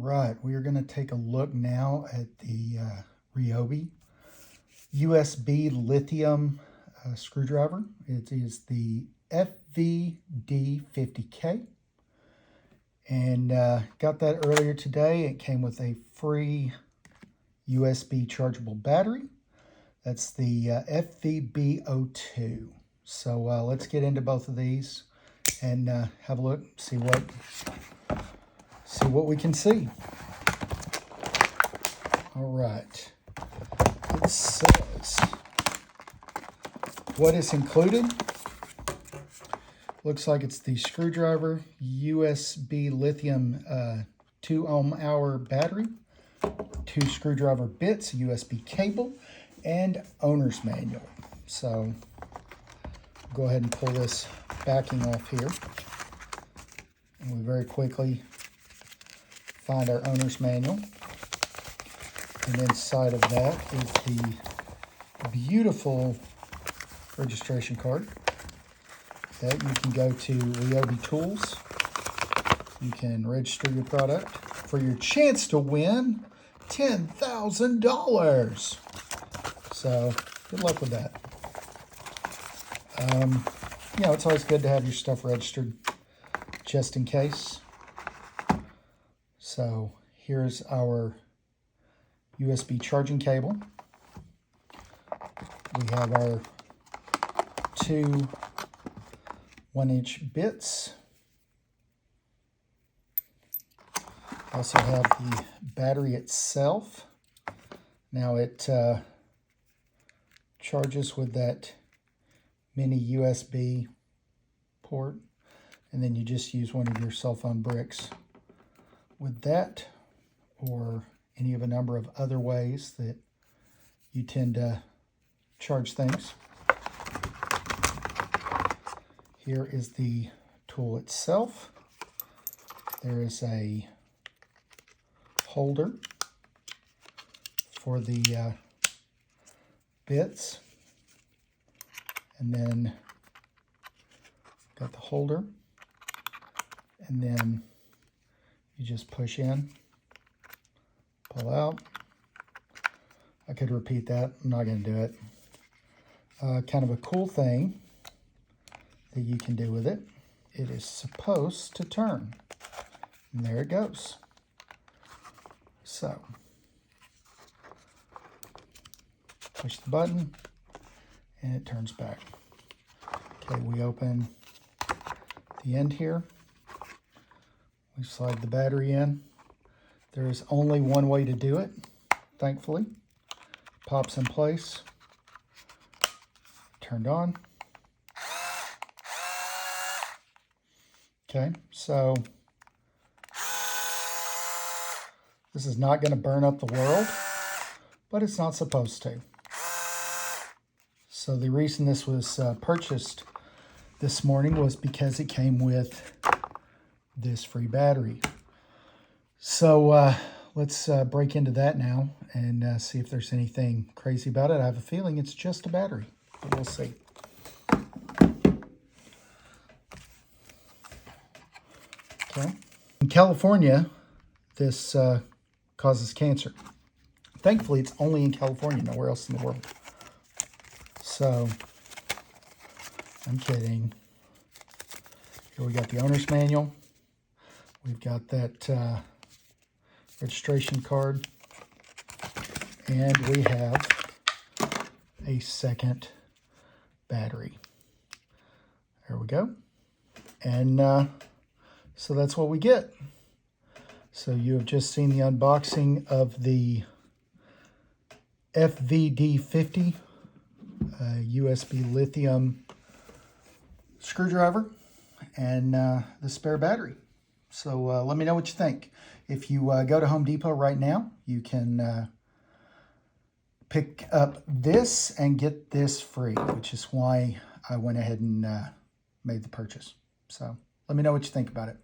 right, we are going to take a look now at the Ryobi USB Lithium Screwdriver. It is the FVD50K, and got that earlier today. It came with a free USB chargeable battery. That's the FVB02. So let's get into both of these and have a look, see what we can see. All right. It says what is included. Looks like it's the screwdriver, USB Lithium 2 ohm-hour battery, 2 screwdriver bits, USB cable, and owner's manual. So go ahead and pull this backing off here. And we very quickly find our owner's manual. And inside of that is the beautiful registration card that you can go to Ryobi Tools. You can register your product for your chance to win $10,000. So good luck with that. You know, it's always good to have your stuff registered just in case. So here's our USB charging cable. We have our 2 1-inch bits. Also have the battery itself. Now it charges with that mini USB port, and then you just use one of your cell phone bricks with that, or any of a number of other ways that you tend to charge things. Here is the tool itself. There is a holder for the bits, and then got the holder, and then you just push in, pull out. I could repeat that. I'm not going to do it. Kind of a cool thing that you can do with it. It is supposed to turn. And there it goes. So, push the button and it turns back. Okay, we open the end here. We slide the battery in. There is only one way to do it, thankfully. Pops in place. Turned on. Okay, so this is not going to burn up the world, but it's not supposed to. So the reason this was purchased this morning was because it came with this free battery. So let's break into that now and see if there's anything crazy about it. I have a feeling it's just a battery, but we'll see. Okay. In California, this causes cancer. Thankfully, it's only in California, nowhere else in the world. So, I'm kidding. Here we got the owner's manual. We've got that registration card. And we have a second battery. There we go. And so that's what we get. So you have just seen the unboxing of the FVD50 USB Lithium screwdriver and the spare battery. So let me know what you think. If you go to Home Depot right now, you can pick up this and get this free, which is why I went ahead and made the purchase. So let me know what you think about it.